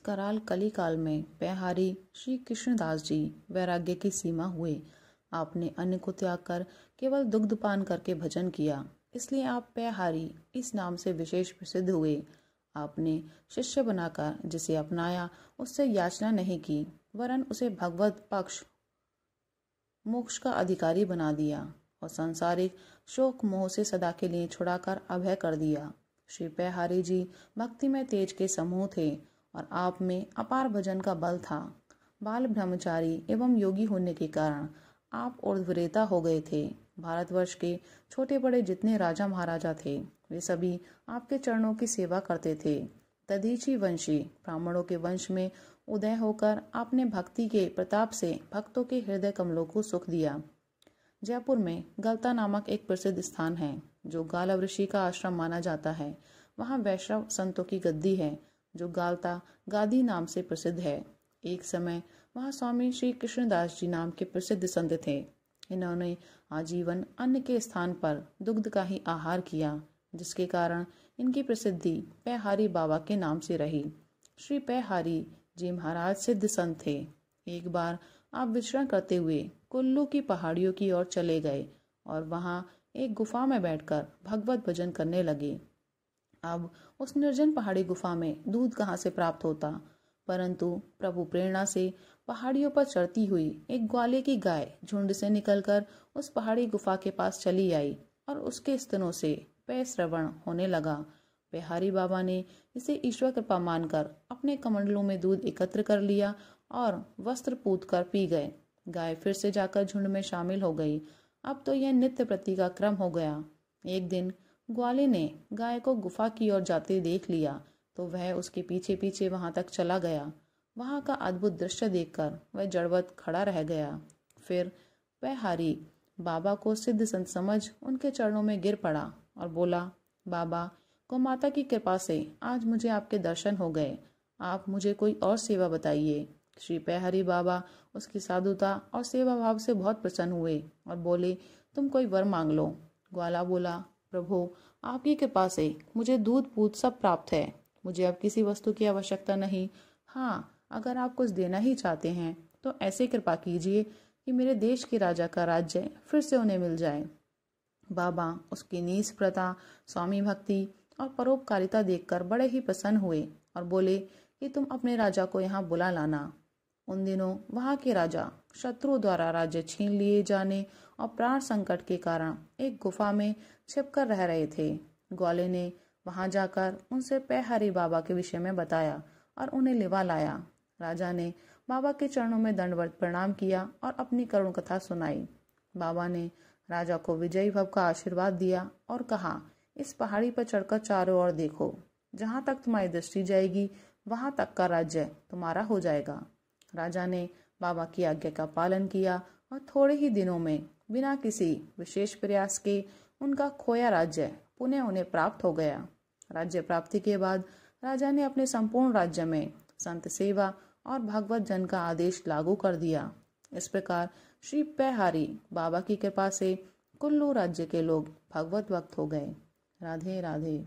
कराल कलिकाल में पैहारी श्री कृष्णदास जी वैराग्य की सीमा हुए। आपने अन्न को त्याग कर केवल दुग्ध पान करके भजन किया, इसलिए आप पैहारी इस नाम से विशेष प्रसिद्ध हुए। आपने शिष्य बनाकर जिसे अपनाया उससे याचना नहीं की, वरन उसे भगवत पक्ष मोक्ष का अधिकारी बना दिया और सांसारिक शोक मोह से सदा के लिए छुड़ाकर अभय कर दिया। श्री पैहारी जी भक्ति में तेज के समूह थे और आप में अपार भजन का बल था। बाल ब्रह्मचारी एवं योगी होने के कारण आप ऊर्ध्वरेता हो गए थे। भारतवर्ष के छोटे बड़े जितने राजा महाराजा थे वे सभी आपके चरणों की सेवा करते थे। दधीची वंशी ब्राह्मणों के वंश में उदय होकर आपने भक्ति के प्रताप से भक्तों के हृदय कमलों को सुख दिया। जयपुर में गलता नामक एक प्रसिद्ध स्थान है जो गालव ऋषि का आश्रम माना जाता है। वहाँ वैष्णव संतों की गद्दी है जो गालता गादी नाम से प्रसिद्ध है। एक समय वहाँ स्वामी श्री कृष्णदास जी नाम के प्रसिद्ध संत थे। इन्होंने आजीवन अन्न के स्थान पर दुग्ध का ही आहार किया, जिसके कारण इनकी प्रसिद्धि पैहारी बाबा के नाम से रही। श्री पैहारी जी महाराज सिद्ध संत थे। एक बार आप विचरण करते हुए कुल्लू की पहाड़ियों की ओर चले गए और वहां एक गुफा में बैठकर भगवत भजन करने लगे। अब उस निर्जन पहाड़ी गुफा में दूध कहाँ से प्राप्त होता, परंतु प्रभु प्रेरणा से पहाड़ियों पर चढ़ती हुई एक ग्वाले की गाय झुंड से निकलकर उस पहाड़ी गुफा के पास चली आई और उसके स्तनों से पेय श्रवण होने लगा। पैहारी बाबा ने इसे ईश्वर कृपा मानकर अपने कमंडलों में दूध एकत्र कर लिया और वस्त्र पूत कर पी गए। गाय फिर से जाकर झुंड में शामिल हो गई। अब तो यह नित्य प्रति का क्रम हो गया। एक दिन ग्वाले ने गाय को गुफा की ओर जाते देख लिया तो वह उसके पीछे पीछे वहां तक चला गया। वहां का अद्भुत दृश्य देखकर वह जड़वत खड़ा रह गया। फिर पैहारी बाबा को सिद्ध संत समझ उनके चरणों में गिर पड़ा और बोला, बाबा, गौमाता की कृपा से आज मुझे आपके दर्शन हो गए। आप मुझे कोई और सेवा बताइए। श्री पैहारी बाबा उसकी साधुता और सेवा भाव से बहुत प्रसन्न हुए और बोले, तुम कोई वर मांग लो। ग्वाला बोला, प्रभु, आपकी कृपा से मुझे दूध पूत सब प्राप्त है। मुझे अब किसी वस्तु की आवश्यकता नहीं। हाँ, अगर आप कुछ देना ही चाहते हैं तो ऐसे कृपा कीजिए कि मेरे देश के राजा का राज्य फिर से उन्हें मिल जाए। बाबा उसकी नीच प्रथा, स्वामी भक्ति और परोपकारिता देखकर बड़े ही प्रसन्न हुए और बोले कि तुम अपने राजा को यहाँ बुला लाना। उन दिनों वहाँ के राजा शत्रुओं द्वारा राज्य छीन लिए जाने और प्राण संकट के कारण एक गुफा में छिपकर रह रहे थे। ग्वाले ने वहां जाकर उनसे पैहारी बाबा के विषय में बताया और उन्हें लिवा लाया। राजा ने बाबा के चरणों में दंडवत प्रणाम किया और अपनी करुण कथा सुनाई। बाबा ने राजा को विजयी भव का आशीर्वाद दिया और कहा, इस पहाड़ी पर चढ़कर चारों ओर देखो, जहां तक तुम्हारी दृष्टि जाएगी वहां तक का राज्य तुम्हारा हो जाएगा। राजा ने बाबा की आज्ञा का पालन किया और थोड़े ही दिनों में बिना किसी विशेष प्रयास के उनका खोया राज्य पुनः उन्हें प्राप्त हो गया। राज्य प्राप्ति के बाद राजा ने अपने संपूर्ण राज्य में संत सेवा और भगवत जन का आदेश लागू कर दिया। इस प्रकार श्री पैहारी बाबा की कृपा से कुल्लू राज्य के लोग भगवत भक्त हो गए। राधे राधे।